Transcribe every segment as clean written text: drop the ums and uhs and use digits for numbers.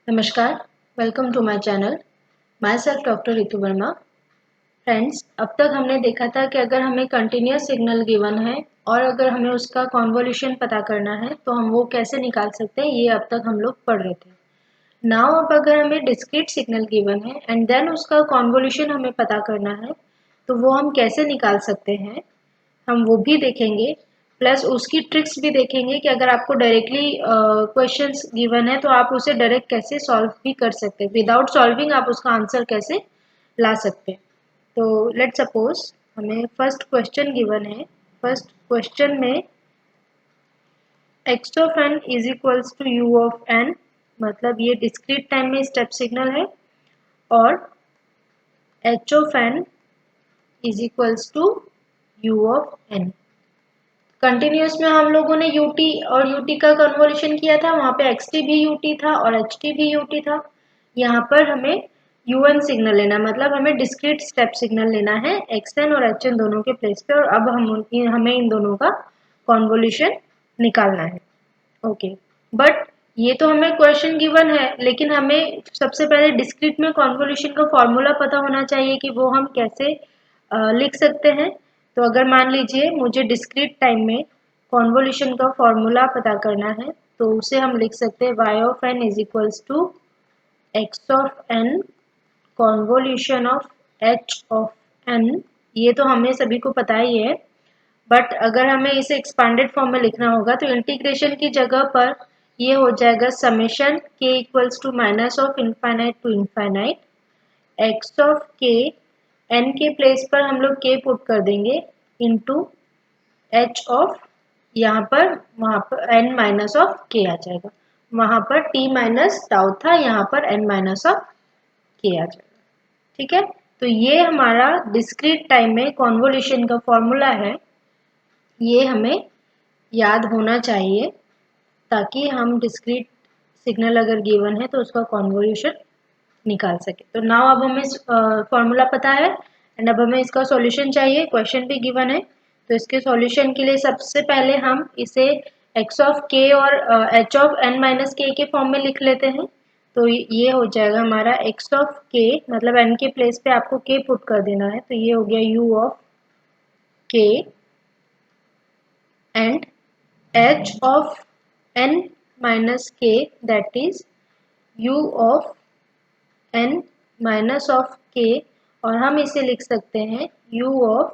नमस्कार, welcome to my channel. Myself doctor Ritu Verma. Friends, अब तक हमने देखा था कि अगर हमें कंटिन्यूस सिग्नल गिवन है और अगर हमें उसका कॉन्वोल्यूशन पता करना है तो हम वो कैसे निकाल सकते हैं, ये अब तक हम लोग पढ़ रहे थे। नाउ अब अगर हमें डिस्क्रीट सिग्नल गिवन है एंड देन उसका कॉन्वोल्यूशन हमें पता करना है तो वो हम कैसे निकाल सकते हैं, हम वो भी देखेंगे। प्लस उसकी ट्रिक्स भी देखेंगे कि अगर आपको डायरेक्टली क्वेश्चंस गिवन है तो आप उसे डायरेक्ट कैसे सॉल्व भी कर सकते हैं, विदाउट सॉल्विंग आप उसका आंसर कैसे ला सकते हैं। तो लेट सपोज हमें फर्स्ट क्वेश्चन गिवन है। फर्स्ट क्वेश्चन में x of n is equals to u of n, मतलब ये डिस्क्रीट टाइम में स्टेप सिग्नल है, और h of n is equals to u of n। Continuous में हम लोगों ने ut और ut का कन्वोल्यूशन किया था, वहां पे xt भी ut था और ht भी ut था। यहाँ पर हमें un सिग्नल लेना, मतलब हमें डिस्क्रीट स्टेप सिग्नल लेना है xn और hn दोनों के प्लेस पे, और अब हमें इन दोनों का कन्वोल्यूशन निकालना है। ओके, बट ये तो हमें क्वेश्चन गिवन है, लेकिन हमें सबसे पहले डिस्क्रीट में कॉन्वोल्यूशन का फॉर्मूला पता होना चाहिए कि वो हम कैसे लिख सकते हैं। तो अगर मान लीजिए मुझे डिस्क्रीट टाइम में कॉन्वोल्यूशन का फॉर्मूला पता करना है तो उसे हम लिख सकते हैं y of n is equals to x of n convolution of h of n। ये तो हमें सभी को पता ही है, बट अगर हमें इसे एक्सपांडेड फॉर्म में लिखना होगा तो इंटीग्रेशन की जगह पर ये हो जाएगा summation k equals to minus of infinite to infinite x of k, n के प्लेस पर हम लोग k पुट कर देंगे इनटू h ऑफ, यहाँ पर वहाँ पर n माइनस ऑफ k आ जाएगा। वहाँ पर t माइनस टाउ था, यहाँ पर n माइनस ऑफ k आ जाएगा। ठीक है, तो ये हमारा डिस्क्रीट टाइम में कॉन्वोल्यूशन का फॉर्मूला है, ये हमें याद होना चाहिए ताकि हम डिस्क्रीट सिग्नल अगर गिवन है तो उसका कॉन्वोल्यूशन निकाल सके। तो नाउ अब हमें फॉर्मूला पता है एंड अब हमें इसका सॉल्यूशन चाहिए। क्वेश्चन भी गिवन है, तो इसके सॉल्यूशन के लिए सबसे पहले हम इसे x ऑफ k और h ऑफ n माइनस के के फॉर्म में लिख लेते हैं। तो ये हो जाएगा हमारा x ऑफ k, मतलब n के प्लेस पे आपको k पुट कर देना है, तो ये हो गया u of k and h of n minus k, that is u of n minus of k, और हम इसे लिख सकते हैं u of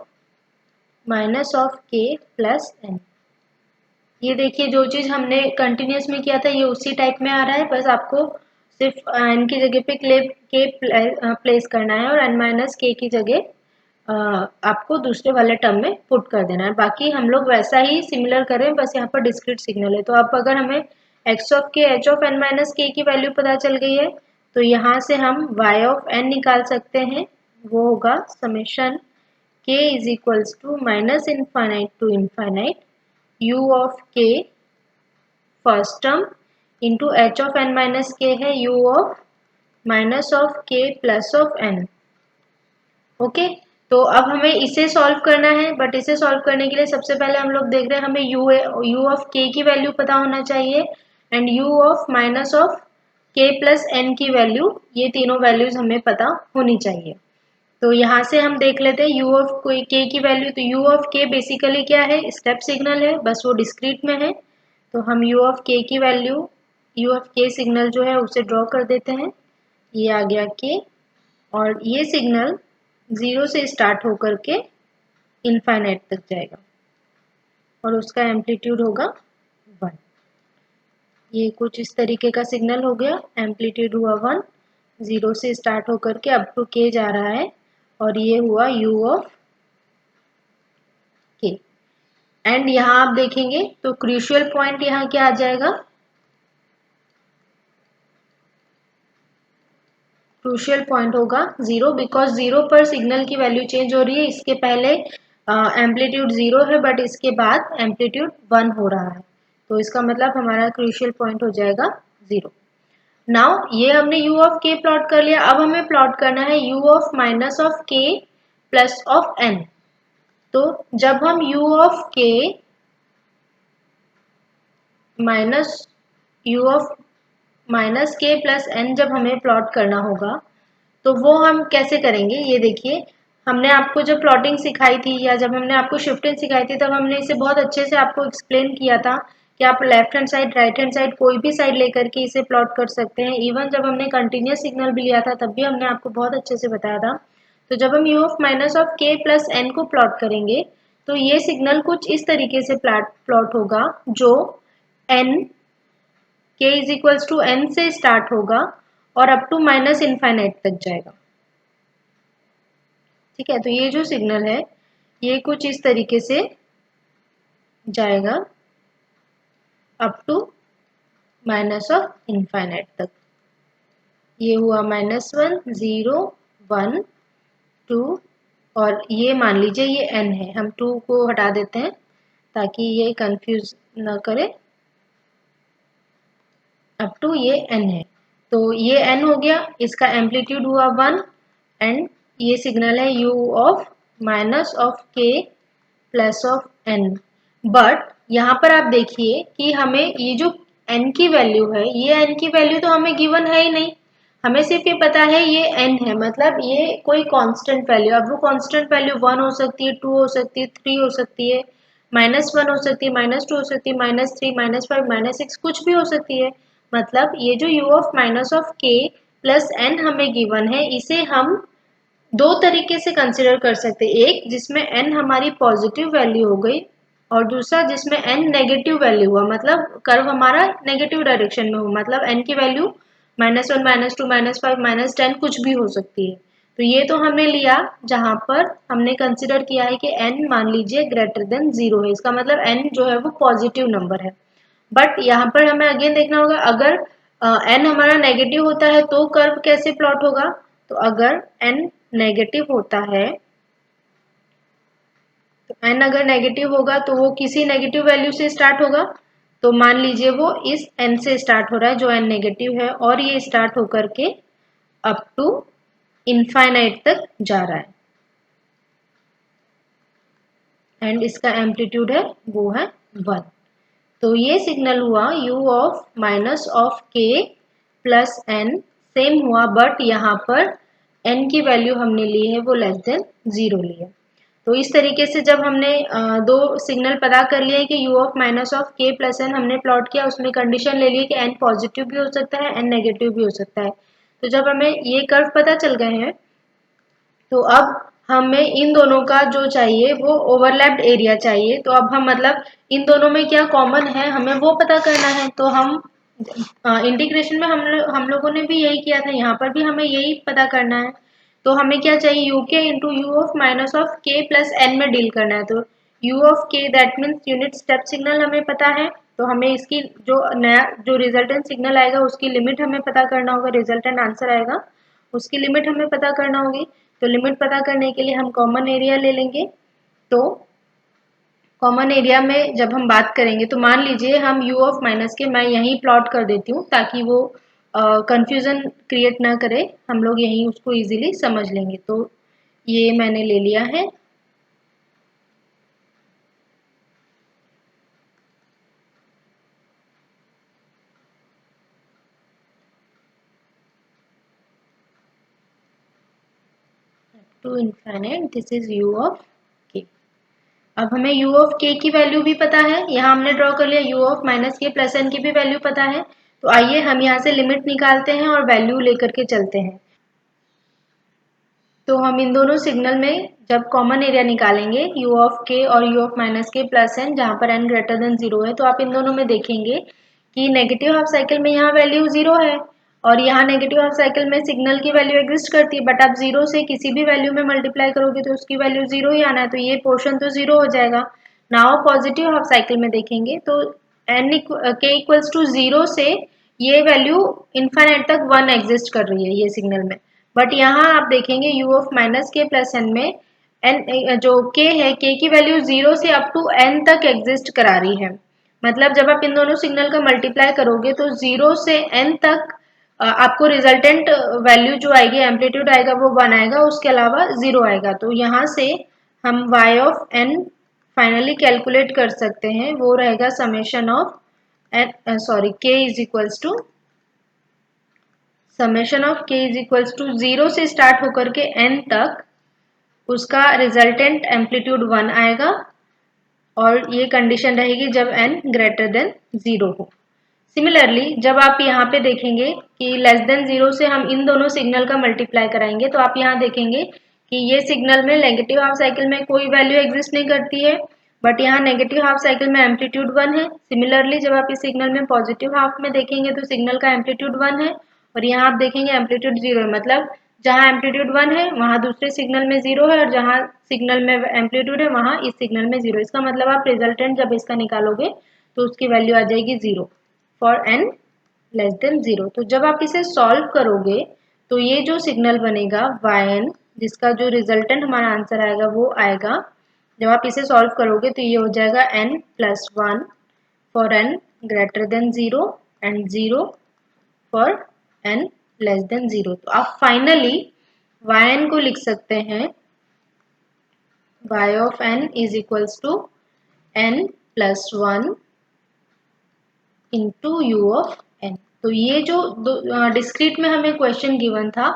minus of k plus n। ये देखिए, जो चीज़ हमने कंटिन्यूस में किया था ये उसी टाइप में आ रहा है, बस आपको सिर्फ n की जगह पे k प्लेस करना है और n माइनस k की जगह आपको दूसरे वाले टर्म में पुट कर देना है। बाकी हम लोग वैसा ही सिमिलर करें, बस यहाँ पर डिस्क्रीट सिग्नल है। तो अब अगर हमें x of k h of n minus k की वैल्यू पता चल गई है तो यहाँ से हम y ऑफ n निकाल सकते हैं। वो होगा summation k is equals to minus infinite to infinite u of k first term into h of n minus k है u of minus of k plus of n। Okay, तो अब हमें इसे सॉल्व करना है, बट इसे solve करने के लिए सबसे पहले हम लोग देख रहे हैं हमें u ऑफ k की वैल्यू पता होना चाहिए and u of minus of k plus n की वैल्यू, ये तीनों वैल्यूज हमें पता होनी चाहिए। तो यहाँ से हम देख लेते हैं u ऑफ k की वैल्यू। तो u ऑफ k बेसिकली क्या है, स्टेप सिग्नल है, बस वो डिस्क्रीट में है। तो हम u ऑफ k की value, u of k signal जो है उसे ड्रॉ कर देते हैं। ये आ गया k, और ये सिग्नल 0 से स्टार्ट होकर के इनफाइनाइट तक जाएगा और उसका एम्पलीट्यूड होगा 1। ये कुछ इस तरीके का सिग्नल हो गया, एम्पलीट्यूड हुआ 1, 0 से स्टार्ट होकर के अप टू k जा रहा है, और ये हुआ u ऑफ k। एंड यहाँ आप देखेंगे तो क्रूशियल पॉइंट यहाँ क्या आ जाएगा, क्रूशियल पॉइंट होगा 0, बिकॉज 0 पर सिग्नल की वैल्यू चेंज हो रही है। इसके पहले एम्पलीट्यूड 0 है बट इसके बाद एम्पलीट्यूड 1 हो रहा है, तो इसका मतलब हमारा क्रूशियल पॉइंट हो जाएगा 0। नाउ ये हमने u ऑफ k प्लॉट कर लिया, अब हमें प्लॉट करना है u of minus of k plus of n। तो जब हम u of k minus u of minus के प्लस एन जब हमें प्लॉट करना होगा तो वो हम कैसे करेंगे, ये देखिए। हमने आपको जब प्लॉटिंग सिखाई थी या जब हमने आपको शिफ्टिंग सिखाई थी तब हमने इसे बहुत अच्छे से आपको एक्सप्लेन किया था कि आप left hand side, right hand side कोई भी साइड लेकर के इसे प्लॉट कर सकते हैं। इवन जब हमने कंटिन्यूस सिग्नल भी लिया था तब भी हमने आपको बहुत अच्छे से बताया था। तो जब हम यू ऑफ माइनस ऑफ के प्लस एन को प्लॉट करेंगे तो ये सिग्नल कुछ इस तरीके से प्लॉट होगा, जो एन के इज इक्वल्स टू एन से स्टार्ट होगा और अप टू माइनस इनफाइनाइट तक जाएगा। ठीक है, तो ये जो सिग्नल है ये कुछ इस तरीके से जाएगा up to minus of infinite तक। ये हुआ -1 0 1 2 और ये मान लीजिए ये n है, हम 2 को हटा देते हैं ताकि ये कंफ्यूज ना करे। अप टू ये n है, तो ये n हो गया, इसका एम्पलीट्यूड हुआ 1 एंड ये सिग्नल है u of minus of k plus of n। But यहाँ पर आप देखिए कि हमें ये जो n की वैल्यू है, ये n की वैल्यू तो हमें गिवन है ही नहीं। हमें सिर्फ ये पता है ये n है, मतलब ये कोई कांस्टेंट वैल्यू। अब वो कांस्टेंट वैल्यू 1 हो सकती है, 2 हो सकती है, 3 हो सकती है, -1 हो सकती है, -2 हो सकती है, -3, -5, -6 कुछ भी हो सकती है। मतलब ये जो u of minus of k plus n हमें गिवन है, इसे हम दो तरीके से कंसिडर कर सकते हैं। एक जिसमें n हमारी पॉजिटिव वैल्यू हो गई और दूसरा जिसमें n नेगेटिव वैल्यू हुआ, मतलब कर्व हमारा नेगेटिव डायरेक्शन में हो, मतलब n की वैल्यू -1, -2, -5, -10 कुछ भी हो सकती है। तो ये तो हमने लिया जहां पर हमने कंसिडर किया है कि n मान लीजिए ग्रेटर देन 0 है, इसका मतलब n जो है वो पॉजिटिव नंबर है। बट यहाँ पर हमें अगेन देखना होगा, अगर n हमारा नेगेटिव होता है तो कर्व कैसे प्लॉट होगा। तो अगर n नेगेटिव होता है, तो n अगर नेगेटिव होगा तो वो किसी नेगेटिव वैल्यू से स्टार्ट होगा। तो मान लीजिए वो इस n से स्टार्ट हो रहा है जो n नेगेटिव है, और ये स्टार्ट होकर के अप टू इनफाइनाइट तक जा रहा है एंड इसका एम्पलीट्यूड है वो है 1। तो ये सिग्नल हुआ u of minus of k plus n, same हुआ, बट यहाँ पर n की वैल्यू हमने ली है वो लेस देन 0 ली है। तो इस तरीके से जब हमने दो सिग्नल पता कर लिए कि u of minus of k plus n हमने प्लॉट किया, उसमें कंडीशन ले ली कि n पॉजिटिव भी हो सकता है, n नेगेटिव भी हो सकता है। तो जब हमें ये कर्व पता चल गए हैं तो अब हमें इन दोनों का जो चाहिए वो ओवरलैप्ड एरिया चाहिए। तो अब हम मतलब इन दोनों में क्या कॉमन है हमें वो पता करना है। तो हम इंटीग्रेशन में हम लोगों ने भी यही किया था, यहाँ पर भी हमें यही पता करना है। तो हमें क्या चाहिए, यू के into you of minus of के प्लस एन में डील करना है। तो यू ऑफ के that means unit step signal हमें पता है, तो हमें इसकी जो नया जो रिजल्टेंट सिग्नल आएगा उसकी लिमिट हमें पता करना होगा, रिजल्टेंट आंसर आएगा उसकी लिमिट हमें पता करना होगी। तो लिमिट पता करने के लिए हम कॉमन एरिया ले लेंगे। तो कॉमन एरिया में जब हम बात करेंगे तो मान लीजिए हम u ऑफ माइनस के मैं यहीं प्लॉट कर देती हूँ ताकि वो कंफ्यूजन क्रिएट ना करे, हम लोग यहीं उसको इजीली समझ लेंगे। तो ये मैंने ले लिया है। To infinite this is u of k। अब हमें u ऑफ k की वैल्यू भी पता है, यहाँ हमने ड्रॉ कर लिया u ऑफ माइनस के प्लस एन की भी वैल्यू पता है। तो आइए हम यहाँ से लिमिट निकालते हैं और वैल्यू लेकर के चलते हैं। तो हम इन दोनों सिग्नल में जब कॉमन एरिया निकालेंगे u ऑफ k और u ऑफ माइनस के प्लस एन, जहाँ पर n ग्रेटर देन 0 है, तो आप इन दोनों में देखेंगे कि नेगेटिव हाफ साइकिल में यहाँ वैल्यू 0 है और यहाँ नेगेटिव हाफ साइकिल में सिग्नल की वैल्यू एग्जिस्ट करती है, बट आप 0 से किसी भी वैल्यू में मल्टीप्लाई करोगे तो उसकी वैल्यू 0 ही आना है, तो ये पोर्शन तो 0 हो जाएगा। नाउ पॉजिटिव हाफ साइकिल में देखेंगे तो n k इक्वल्स टू 0 से ये वैल्यू इनफाइनाइट तक 1 एग्जिस्ट कर रही है ये सिग्नल में। बट यहाँ आप देखेंगे u ऑफ माइनस के प्लस एन में n जो k है, k की वैल्यू 0 से अप टू n तक एग्जिस्ट करा रही है। मतलब जब आप इन दोनों सिग्नल का मल्टीप्लाई करोगे तो 0 से n तक आपको रिजल्टेंट वैल्यू जो आएगी, एम्पलीट्यूड आएगा वो 1 आएगा, उसके अलावा 0 आएगा। तो यहाँ से हम y of n finally calculate कर सकते हैं, वो रहेगा summation of k is equals to summation of k is equals to 0 से स्टार्ट होकर के n तक उसका रिजल्टेंट एम्पलीट्यूड 1 आएगा और ये कंडीशन रहेगी जब n ग्रेटर देन 0 हो। सिमिलरली जब आप यहाँ पे देखेंगे कि लेस देन 0 से हम इन दोनों सिग्नल का मल्टीप्लाई कराएंगे तो आप यहाँ देखेंगे कि ये सिग्नल में नेगेटिव हाफ साइकिल में कोई वैल्यू एग्जिस्ट नहीं करती है, बट यहाँ नेगेटिव हाफ साइकिल में एम्पलीट्यूड 1 है। सिमिलरली जब आप इस सिग्नल में पॉजिटिव हाफ में देखेंगे तो सिग्नल का एम्पलीट्यूड 1 है और यहाँ आप देखेंगे एम्पलीट्यूड 0 है, मतलब जहाँ एम्पलीट्यूड 1 है वहाँ दूसरे सिग्नल में 0 है और जहाँ सिग्नल में एम्पलीट्यूड है वहाँ इस सिग्नल में 0। इसका मतलब आप रिजल्टेंट जब इसका निकालोगे तो उसकी वैल्यू आ जाएगी 0 फॉर n लेस देन 0। तो जब आप इसे सॉल्व करोगे तो ये जो सिग्नल बनेगा yn, जिसका जो रिजल्टेंट हमारा आंसर आएगा वो आएगा, जब आप इसे सॉल्व करोगे तो ये हो जाएगा n+1 for n greater than 0 and 0 for n less than 0। तो आप फाइनली yn को लिख सकते हैं y of n is equals to n+1 into u of n। तो ये जो डिस्क्रीट में हमें क्वेश्चन गिवन था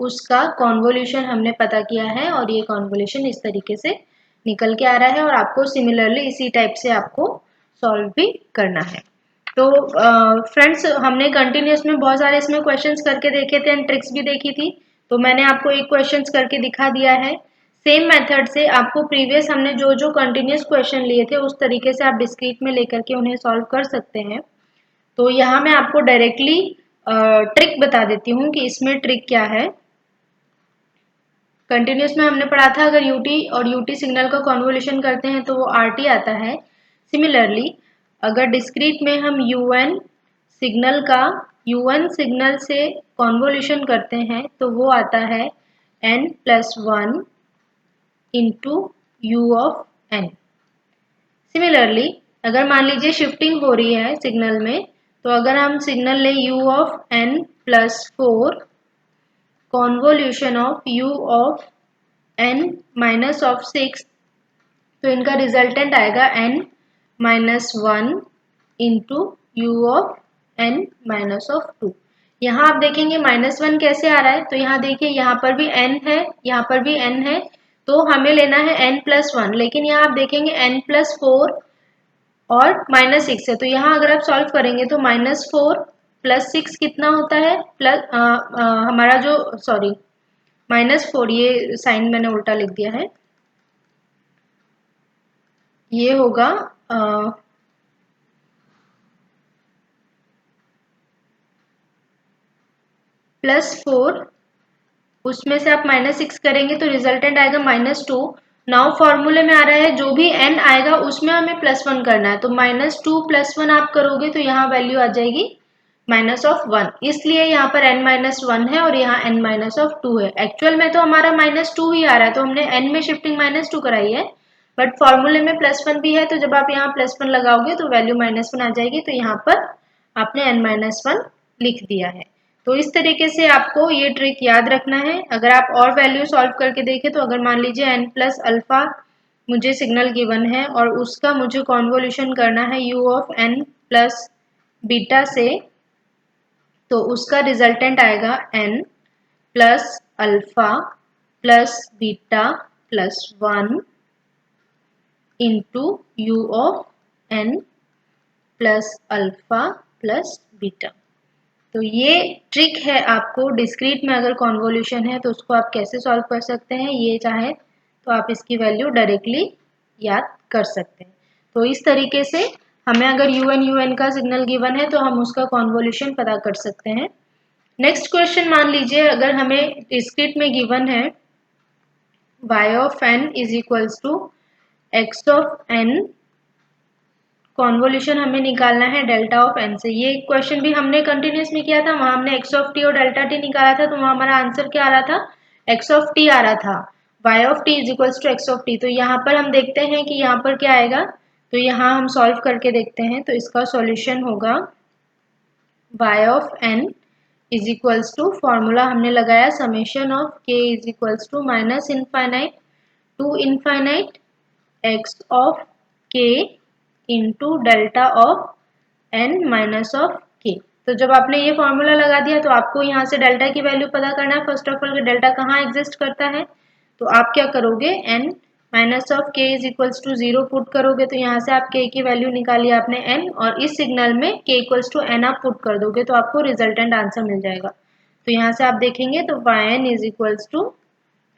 उसका कॉन्वोल्यूशन हमने पता किया है और ये कॉन्वोल्यूशन इस तरीके से निकल के आ रहा है और आपको सिमिलरली इसी टाइप से आपको सॉल्व भी करना है। तो फ्रेंड्स हमने कंटिन्यूस में बहुत सारे इसमें क्वेश्चंस करके देखे थे एंड ट्रिक्स भी देखी थी, तो मैंने आपको एक क्वेश्चंस करके दिखा दिया है। सेम मेथड से आपको प्रीवियस हमने जो जो कंटिन्यूस क्वेश्चन लिए थे उस तरीके से आप डिस्क्रीट में लेकर के उन्हें सॉल्व कर सकते हैं। तो यहाँ मैं आपको डायरेक्टली ट्रिक बता देती हूँ कि इसमें ट्रिक क्या है। कंटिन्यूस में हमने पढ़ा था अगर यूटी और यूटी सिग्नल का कॉन्वोल्यूशन करते हैं तो वो आरटी आता है। सिमिलरली अगर डिस्क्रीट में हम यूएन सिग्नल से कॉन्वोल्यूशन करते हैं तो वो आता है n+1 into you of n। Similarly अगर मान लीजिए शिफ्टिंग हो रही है सिग्नल में, तो अगर हम सिग्नल लें u of n+4 convolution of u of n-6, तो इनका रिजल्टेंट आएगा n-1 into you of n-2। यहाँ आप देखेंगे -1 कैसे आ रहा है, तो यहाँ देखिए यहाँ पर भी n है, यहाँ पर भी n है, तो हमें लेना है n+1, लेकिन यहाँ आप देखेंगे n+4 और -6 है, तो यहाँ अगर आप सॉल्व करेंगे तो -4 + 6 कितना होता है, प्लस हमारा जो सॉरी -4, ये साइन मैंने उल्टा लिख दिया है, ये होगा +4, उसमें से आप -6 करेंगे तो रिजल्टेंट आएगा -2। नाउ फॉर्मूले में आ रहा है जो भी n आएगा उसमें हमें +1 करना है, तो -2 + 1 आप करोगे तो यहाँ वैल्यू आ जाएगी -1, इसलिए यहाँ पर n-1 है और यहाँ n-2 है। एक्चुअल में तो हमारा -2 ही आ रहा है, तो हमने n में शिफ्टिंग -2 कराई है, बट फॉर्मूले में +1 भी है, तो जब आप यहाँ +1 लगाओगे तो वैल्यू -1 आ जाएगी, तो यहाँ पर आपने n-1 लिख दिया है। तो इस तरीके से आपको ये ट्रिक याद रखना है। अगर आप और वैल्यू सॉल्व करके देखें तो अगर मान लीजिए n+α मुझे सिग्नल गिवन है और उसका मुझे कॉन्वोल्यूशन करना है u ऑफ n+β से, तो उसका रिजल्टेंट आएगा n+α + β+1 into you of n+α + β। तो ये ट्रिक है, आपको डिस्क्रीट में अगर कॉन्वोल्यूशन है तो उसको आप कैसे सॉल्व कर सकते हैं, ये चाहे तो आप इसकी वैल्यू डायरेक्टली याद कर सकते हैं। तो इस तरीके से हमें अगर un का सिग्नल गिवन है तो हम उसका कॉन्वोल्यूशन पता कर सकते हैं। नेक्स्ट क्वेश्चन मान लीजिए अगर हमें डिस्क्रीट में गिवन है y of n is equals to x of n, convolution हमें निकालना है डेल्टा ऑफ n से। ये क्वेश्चन भी हमने कंटिन्यूस में किया था, वहां हमने x ऑफ t और डेल्टा t निकाला था, तो वहां हमारा आंसर क्या आ रहा था, x ऑफ t आ रहा था, y of t is equals to x of t। तो यहाँ पर हम देखते हैं कि यहाँ पर क्या आएगा, तो यहाँ हम सॉल्व करके देखते हैं, तो इसका सॉल्यूशन होगा y of n is equals to, formula हमने लगाया summation of k is equals to -∞ to infinite x of k into delta of n minus of k। तो जब आपने ये फॉर्मूला लगा दिया तो आपको यहाँ से डेल्टा की वैल्यू पता करना है। फर्स्ट ऑफ ऑल डेल्टा कहाँ एग्जिस्ट करता है, तो आप क्या करोगे, n minus of k is equals to 0 put करोगे, तो यहाँ से आप k की वैल्यू निकाली आपने n, और इस सिग्नल में k इक्वल्स टू n आप पुट कर दोगे तो आपको रिजल्टेंट आंसर मिल जाएगा। तो यहाँ से आप देखेंगे तो yn is equals to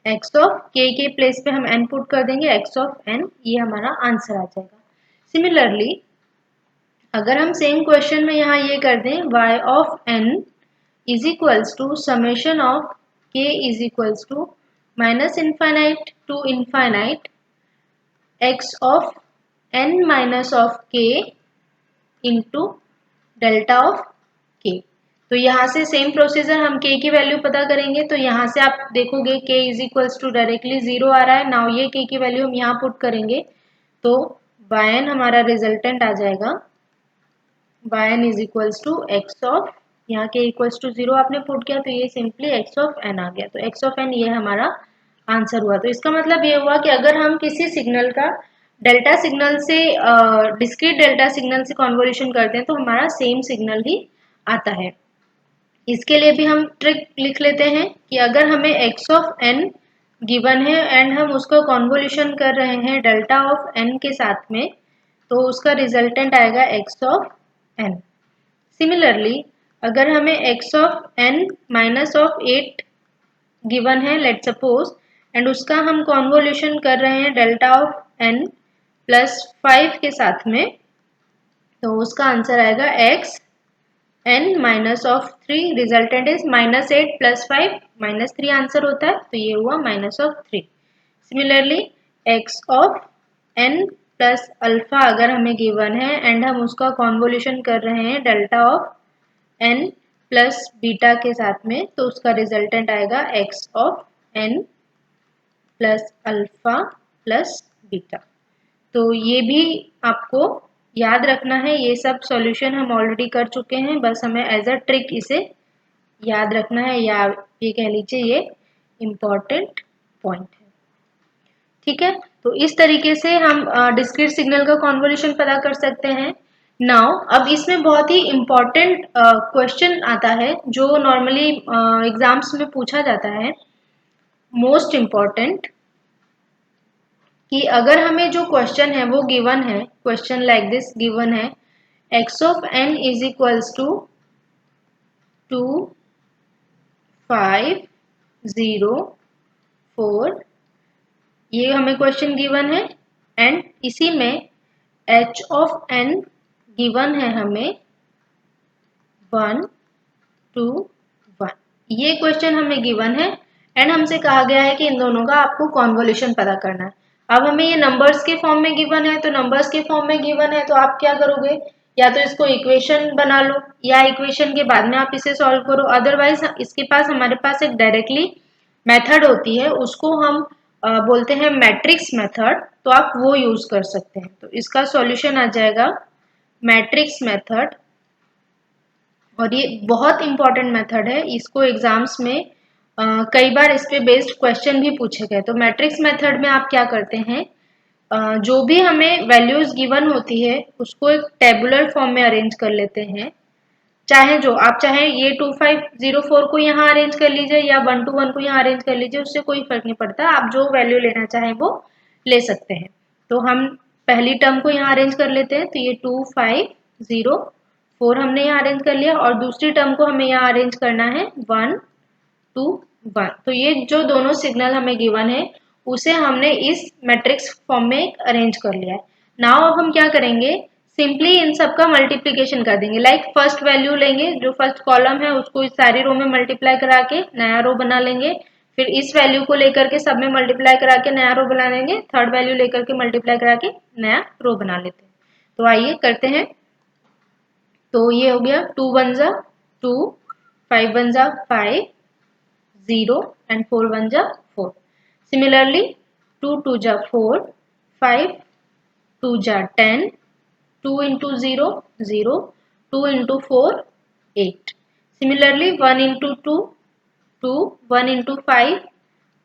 x of k के प्लेस पे हम n पुट कर देंगे, x ऑफ n, ये हमारा आंसर आ जाएगा। सिमिलरली अगर हम सेम क्वेश्चन में यहाँ ये कर दें y of n is equals to summation of k is equals to minus infinite to infinite x of n minus of k into delta of k। तो यहाँ से सेम प्रोसीजर, हम k की वैल्यू पता करेंगे, तो यहाँ से आप देखोगे k is equals to directly 0 आ रहा है। नाउ ये k की वैल्यू हम यहाँ पुट करेंगे तो yn हमारा रिजल्टेंट आ जाएगा, yn is equals to x of, यहाँ के इक्वल्स टू 0 आपने पुट किया तो ये सिंपली x ऑफ n आ गया। तो x ऑफ n ये हमारा आंसर हुआ। तो इसका मतलब ये हुआ कि अगर हम किसी सिग्नल का डेल्टा सिग्नल से डिस्क्रीट डेल्टा सिग्नल से कन्वोल्यूशन करते हैं तो हमारा सेम सिग्नल ही आता है। इसके लिए भी हम ट्रिक लिख लेते हैं कि अगर हमें x ऑफ n गिवन है एंड हम उसका कन्वोल्यूशन कर रहे हैं डेल्टा ऑफ n के साथ में, तो उसका रिजल्टेंट आएगा x ऑफ n। सिमिलरली अगर हमें x of n minus of 8 given है लेट सपोज, एंड उसका हम कॉन्वोल्यूशन कर रहे हैं डेल्टा ऑफ n प्लस 5 के साथ में, तो उसका आंसर आएगा x n minus of 3, resultant is minus 8 plus 5, minus 3 answer होता है, तो ये हुआ minus of 3। Similarly x of n plus alpha अगर हमें गिवन है एंड हम उसका कॉन्वोल्यूशन कर रहे हैं delta of n plus beta के साथ में, तो उसका रिजल्टेंट आएगा x of n plus alpha plus beta. तो ये भी आपको याद रखना है, ये सब सॉल्यूशन हम ऑलरेडी कर चुके हैं, बस हमें एज अ ट्रिक इसे याद रखना है, या ये कह लीजिए ये इम्पॉर्टेंट पॉइंट है। ठीक है, तो इस तरीके से हम डिस्क्रीट सिग्नल का कॉन्वोल्यूशन पता कर सकते हैं। नाउ अब इसमें बहुत ही इम्पॉर्टेंट क्वेश्चन आता है जो नॉर्मली एग्जाम्स में पूछा जाता है, मोस्ट इम्पॉर्टेंट, कि अगर हमें जो क्वेश्चन है वो गिवन है, क्वेश्चन लाइक दिस गिवन है, x of n is equals to 2 5 0 4, ये हमें क्वेश्चन गिवन है, एंड इसी में h ऑफ n गिवन है हमें 1 2 1, ये क्वेश्चन हमें गिवन है एंड हमसे कहा गया है कि इन दोनों का आपको कॉन्वोल्यूशन पता करना है। अब हमें ये नंबर्स के फॉर्म में गिवन है, तो नंबर्स के फॉर्म में गिवन है तो आप क्या करोगे, या तो इसको इक्वेशन बना लो या इक्वेशन के बाद में आप इसे सॉल्व करो, अदरवाइज इसके पास हमारे पास एक डायरेक्टली मेथड होती है, उसको हम बोलते हैं मैट्रिक्स मेथड, तो आप वो यूज कर सकते हैं। तो इसका सॉल्यूशन आ जाएगा मैट्रिक्स मेथड, और ये बहुत इंपॉर्टेंट मेथड है, इसको एग्जाम्स में कई बार इस पे बेस्ड क्वेश्चन भी पूछे गए। तो मैट्रिक्स मेथड में आप क्या करते हैं, जो भी हमें वैल्यूज गिवन होती है उसको एक टेबुलर फॉर्म में अरेंज कर लेते हैं, चाहे जो आप चाहे ये 2504 को यहाँ अरेंज कर लीजिए या 121 को यहाँ अरेंज कर लीजिए, उससे कोई फर्क नहीं पड़ता, आप जो वैल्यू लेना चाहें वो ले सकते हैं। तो हम पहली टर्म को यहाँ अरेंज कर लेते हैं, तो ये 2504 हमने यहाँ अरेंज कर लिया, और दूसरी टर्म को हमें यहाँ अरेंज करना है 1 2 1। तो ये जो दोनों सिग्नल हमें गिवन है उसे हमने इस मैट्रिक्स फॉर्म में अरेंज कर लिया है। नाउ अब हम क्या करेंगे, सिंपली इन सब का मल्टीप्लिकेशन कर देंगे। लाइक फर्स्ट वैल्यू लेंगे, जो फर्स्ट कॉलम है उसको इस सारी रो में मल्टीप्लाई करा के नया रो बना लेंगे, फिर इस वैल्यू को लेकर के सब में मल्टीप्लाई करा के नया रो बना लेंगे, थर्ड वैल्यू लेकर के मल्टीप्लाई करा के नया रो बना लेते हैं। तो आइए करते हैं। तो ये हो गया 2 1 जा 2, 5 1 जा 5, 0 and 4 1 जा 4। Similarly 2 2 जा 4, 5 2 जा 10, 2 into 0 0, 2 into 4 8। Similarly 1 into 2 2, 1 into 5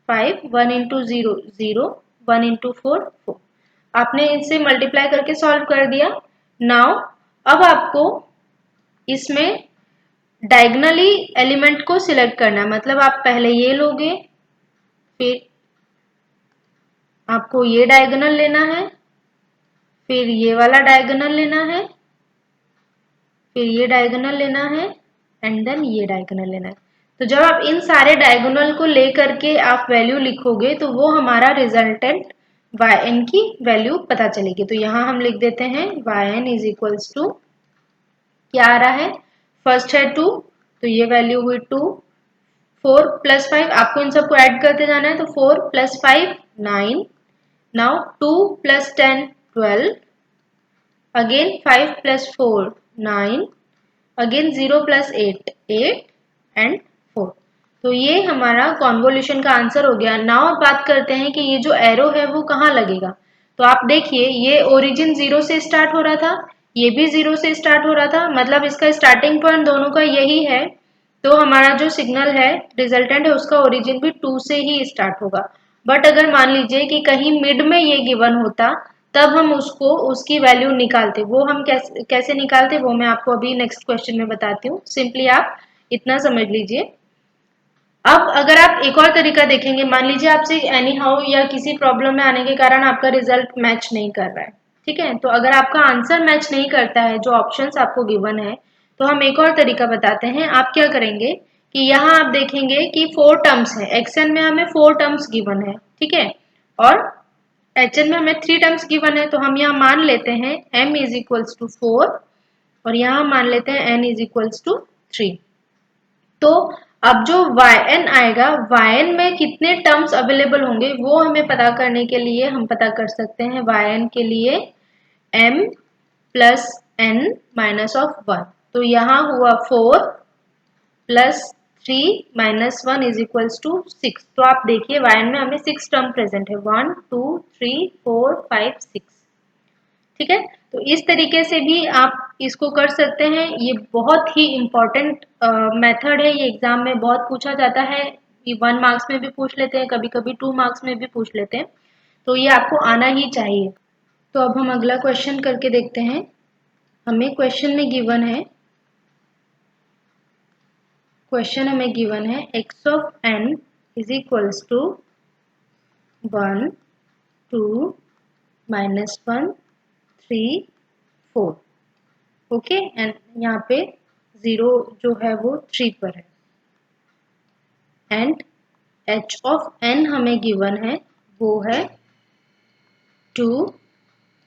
5, 1 into 0 0, 1 into 4 4। आपने इनसे मल्टीप्लाई करके सॉल्व कर दिया। नाउ अब आपको इसमें डायगनली एलिमेंट को सिलेक्ट करना है, मतलब आप पहले ये लोगे, फिर आपको ये डायगोनल लेना है, फिर ये वाला डायगोनल लेना है, फिर ये डायगोनल लेना है, एंड देन ये डायगोनल लेना है। तो जब आप इन सारे डायगोनल को लेकर के आप वैल्यू लिखोगे तो वो हमारा रिजल्टेंट yn की वैल्यू पता चलेगी। तो यहाँ हम लिख देते हैं yn इज इक्वल्स टू, क्या आ रहा है, फर्स्ट है 2, तो ये वैल्यू हुई 2, 4 प्लस 5, आपको इन सबको ऐड करते जाना है, तो 4 plus 5 9, now 2 plus 10 12, again 5 plus 4 9, again 0 plus 8 8 and 4। तो ये हमारा कॉन्वोल्यूशन का आंसर हो गया। नाउ अब बात करते हैं कि ये जो एरो है वो कहाँ लगेगा। तो आप देखिए ये ओरिजिन 0 से स्टार्ट हो रहा था, ये भी 0 से स्टार्ट हो रहा था, मतलब इसका स्टार्टिंग पॉइंट दोनों का यही है। तो हमारा जो सिग्नल है रिजल्टेंट है उसका ओरिजिन भी 2 से ही स्टार्ट होगा। बट अगर मान लीजिए कि कहीं मिड में ये गिवन होता तब हम उसको उसकी वैल्यू निकालते। वो हम कैसे निकालते वो मैं आपको अभी नेक्स्ट क्वेश्चन में बताती हूँ। सिंपली आप इतना समझ लीजिए। अब अगर आप एक और तरीका देखेंगे, मान लीजिए आपसे एनी हाउ या किसी प्रॉब्लम में आने के कारण आपका रिजल्ट मैच नहीं कर रहा है, ठीक है, तो अगर आपका आंसर मैच नहीं करता है जो ऑप्शंस आपको गिवन है, तो हम एक और तरीका बताते हैं। आप क्या करेंगे कि यहाँ आप देखेंगे कि 4 टर्म्स है, एक्सएन में हमें 4 टर्म्स गिवन है, ठीक है, और एचएन में हमें 3 टर्म्स गिवन है। तो हम यहाँ मान लेते हैं m इज इक्वल्स टू 4 और यहाँ मान लेते हैं n इज इक्वल्स टू 3। तो अब जो yn आएगा, yn में कितने टर्म्स अवेलेबल होंगे वो हमें पता करने के लिए हम पता कर सकते हैं yn के लिए m plus n minus of 1। तो यहाँ हुआ 4 plus 3 minus 1 is equals to 6। तो आप देखिए yn में हमें 6 टर्म प्रेजेंट है, 1 2 3 4 5 6, ठीक है। तो इस तरीके से भी आप इसको कर सकते हैं। ये बहुत ही इम्पोर्टेंट मेथड है, ये एग्जाम में बहुत पूछा जाता है, ये 1 मार्क्स में भी पूछ लेते हैं, कभी कभी 2 मार्क्स में भी पूछ लेते हैं, तो ये आपको आना ही चाहिए। तो अब हम अगला क्वेश्चन करके देखते हैं। हमें क्वेश्चन में गिवन है, क्वेश्चन हमें गिवन है x of n is equals to 1 2 minus 1 3 4, okay, and यहाँ पे 0 जो है वो 3 पर है, एंड h ऑफ n हमें गिवन है वो है 2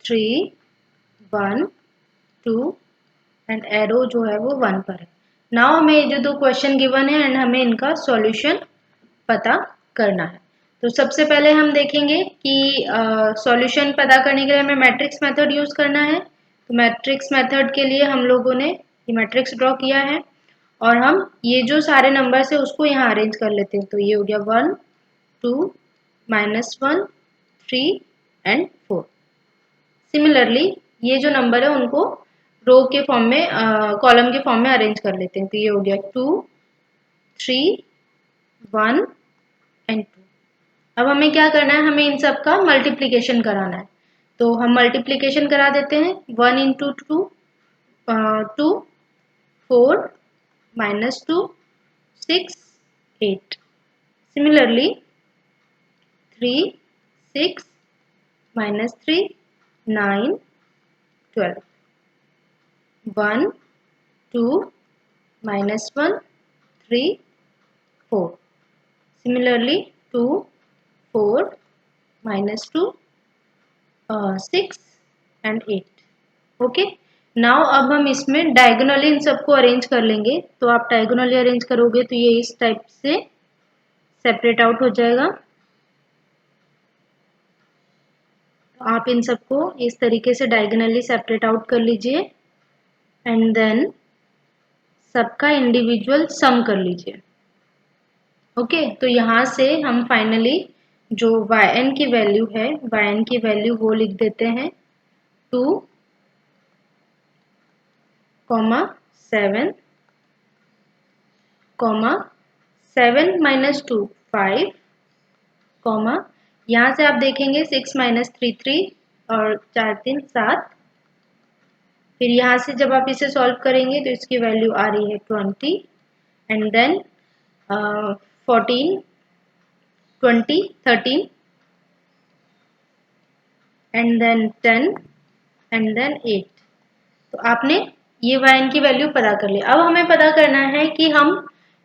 3 1 2 एंड एरो जो है वो 1 पर है। नाउ हमें ये जो दो क्वेश्चन गिवन है एंड हमें इनका सॉल्यूशन पता करना है। तो सबसे पहले हम देखेंगे कि सॉल्यूशन पता करने के लिए हमें मैट्रिक्स मेथड यूज करना है। तो मैट्रिक्स मेथड के लिए हम लोगों ने ये मैट्रिक्स ड्रॉ किया है और हम ये जो सारे नंबर्स है उसको यहाँ अरेंज कर लेते हैं। तो ये हो गया 1 2 माइनस 1 3 एंड 4। सिमिलरली ये जो नंबर है उनको रो के फॉर्म में कॉलम के फॉर्म में अरेंज कर लेते हैं। तो ये हो गया 2 3 1 एंड 2। अब हमें क्या करना है, हमें इन सब का मल्टीप्लिकेशन कराना है। तो हम मल्टीप्लिकेशन करा देते हैं। 1 into 2 2 4 minus 2 6 8। Similarly 3 6 minus 3 9 12 1 2 minus 1 3 4। Similarly 2 4 minus 2 6 and 8। Okay, now अब हम इसमें डायगोनली इन सबको अरेंज कर लेंगे। तो आप डायगोनली अरेंज करोगे तो ये इस टाइप से सेपरेट आउट हो जाएगा। आप इन सबको इस तरीके से डायगोनली सेपरेट आउट कर लीजिए एंड देन सबका इंडिविजुअल सम कर लीजिए। ओके, तो यहाँ से हम फाइनली जो yn की वैल्यू है, yn की वैल्यू वो लिख देते हैं 2 7 7 माइनस 2 5 यहाँ से आप देखेंगे 6 माइनस 3 3 और 4 3 7 फिर यहाँ से जब आप इसे सॉल्व करेंगे तो इसकी वैल्यू आ रही है 20 and then 14, 20, 13 and then 10 and then 8। तो आपने ये yn की वैल्यू पता कर ली। अब हमें पता करना है कि हम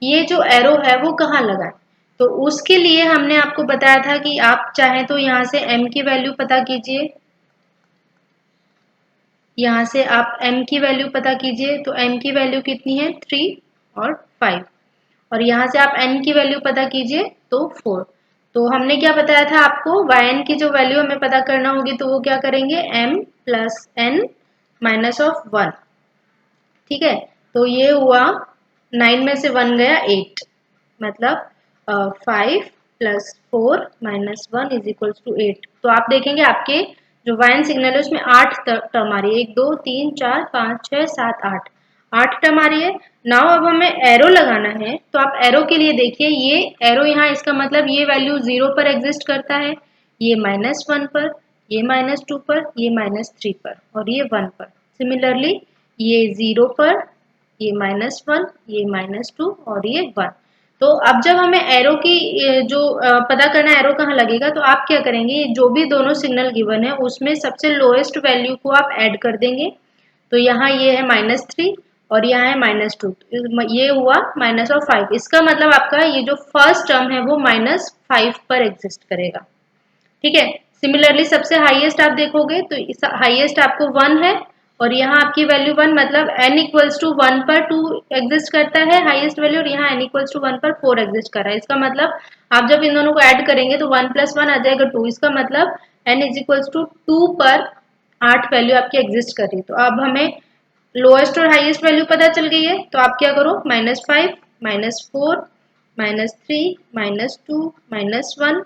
ये जो एरो है वो कहाँ लगाएं। तो उसके लिए हमने आपको बताया था कि आप चाहें तो यहाँ से m की वैल्यू पता कीजिए, यहाँ से आप m की वैल्यू पता कीजिए। तो m की वैल्यू कितनी है 3 और 5, और यहाँ से आप n की वैल्यू पता कीजिए तो 4। तो हमने क्या बताया था आपको, yn की जो वैल्यू हमें पता करना होगी तो वो क्या करेंगे m plus n minus of 1। ठीक है, तो ये हुआ 9 में से 1 गया 8, मतलब 5 plus 4 minus 1 is equals to 8। तो आप देखेंगे आपके जो वाइन सिग्नल है उसमें 8 टर्म आ रही है, 1 2 3 4 5 6 7 8, 8 टर्म आ रही है। नाउ अब हमें एरो लगाना है, तो आप एरो के लिए देखिए ये एरो यहाँ, इसका मतलब ये वैल्यू 0 पर एग्जिस्ट करता है, ये -1 पर, ये -2 पर, ये -3 पर और ये 1 पर। सिमिलरली ये 0 पर, ये -1, ये -2 और ये 1। तो अब जब हमें एरो की जो पता करना है एरो कहाँ लगेगा, तो आप क्या करेंगे, जो भी दोनों सिग्नल गिवन है उसमें सबसे लोएस्ट वैल्यू को आप ऐड कर देंगे। तो यहाँ ये है -3 और यहाँ है -2, ये हुआ -5। इसका मतलब आपका ये जो फर्स्ट टर्म है वो -5 पर एग्जिस्ट करेगा। ठीक है, सिमिलरली सबसे हाईएस्ट आप देखोगे तो हाईएस्ट आपको 1 है और यहाँ आपकी वैल्यू 1, मतलब n इक्वल्स टू 1 पर 2 एग्जिस्ट करता है हाईएस्ट वैल्यू, और यहाँ n इक्वल्स टू 1 पर 4 एग्जिस्ट कर रहा है। इसका मतलब आप जब इन दोनों को ऐड करेंगे तो 1 + 1 आ जाएगा 2। इसका मतलब n इज इक्वल्स टू 2 पर 8 वैल्यू आपकी एग्जिस्ट कर रही है। तो अब हमें लोएस्ट और हाईएस्ट वैल्यू पता चल गई है, तो आप क्या करो, -5 -4 -3 -2 -1,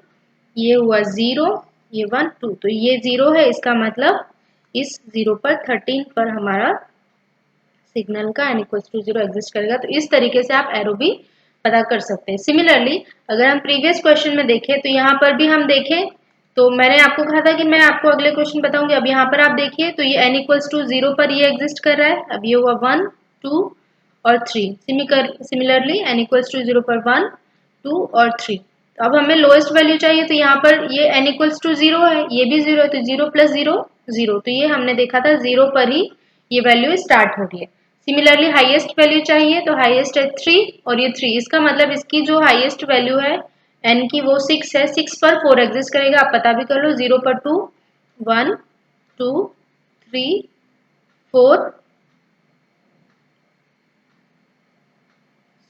ये हुआ 0, ये 1 2, तो ये 0 है। इसका मतलब इस 0 पर 13 पर हमारा सिग्नल का n इक्वल्स टू 0 एग्जिस्ट करेगा। तो इस तरीके से आप एरो भी पता कर सकते हैं। सिमिलरली अगर हम प्रीवियस क्वेश्चन में देखें तो यहाँ पर भी हम देखें, तो मैंने आपको कहा था कि मैं आपको अगले क्वेश्चन बताऊंगी। अब यहाँ पर आप देखिए तो ये n इक्वल्स टू 0 पर ये एग्जिस्ट कर रहा है। अब ये हुआ 1 2 और 3। सिमिलरली n इक्वल्स टू 0 पर 1 2 और 3। अब हमें लोएस्ट वैल्यू चाहिए, तो यहाँ पर ये n इक्वल्स टू 0 है, ये भी 0 है, तो 0 + 0 0। तो ये हमने देखा था 0 पर ही ये वैल्यू स्टार्ट हो रही है। सिमिलरली हाईएस्ट वैल्यू चाहिए, तो हाईएस्ट है 3 और ये 3। इसका मतलब इसकी जो हाईएस्ट वैल्यू है n की वो 6 है, 6 पर 4 एग्जिस्ट करेगा। आप पता भी कर लो, 0 पर 2 1 2 3 4,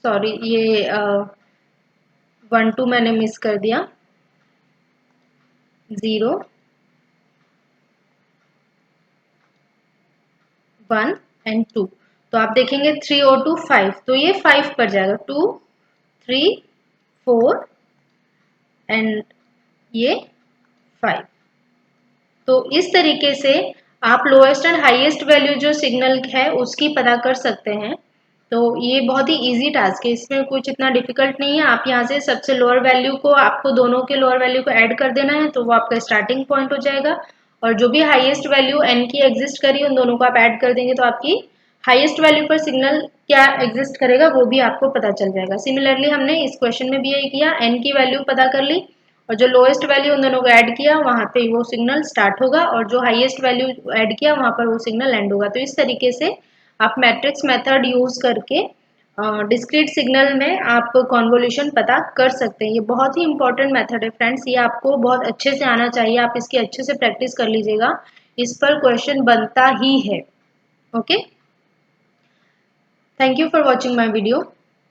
सॉरी ये 1 2 मैंने मिस कर दिया, 0 1 एंड 2। तो आप देखेंगे 3 और 2 5, तो ये 5 पर जाएगा, 2 3 4 एंड ये 5। तो इस तरीके से आप लोएस्ट एंड हाईएस्ट वैल्यू जो सिग्नल है उसकी पता कर सकते हैं। तो ये बहुत ही इजी टास्क है, इसमें कुछ इतना डिफिकल्ट नहीं है। आप यहाँ से सबसे लोअर वैल्यू को, आपको दोनों के लोअर वैल्यू को ऐड कर देना है, तो वो आपका स्टार्टिंग पॉइंट हो जाएगा। और जो भी हाईएस्ट वैल्यू n की एग्जिस्ट करी उन दोनों को आप ऐड कर देंगे, तो आपकी हाईएस्ट वैल्यू पर सिग्नल क्या एग्जिस्ट करेगा वो भी आपको पता चल जाएगा। सिमिलरली हमने इस क्वेश्चन में भी यही किया, n की वैल्यू पता कर ली और जो लोएस्ट वैल्यू उन दोनों को ऐड किया वहां पे वो सिग्नल स्टार्ट होगा, और जो हाईएस्ट वैल्यू ऐड किया वहां पर वो सिग्नल एंड होगा। तो इस तरीके से आप मैट्रिक्स मेथड यूज करके डिस्क्रीट सिग्नल में आप कॉन्वोल्यूशन पता कर सकते हैं। ये बहुत ही इंपॉर्टेंट मेथड है फ्रेंड्स, ये आपको बहुत अच्छे से आना चाहिए, आप इसकी अच्छे से प्रैक्टिस कर लीजिएगा, इस पर क्वेश्चन बनता ही है। Okay, thank you for watching my video.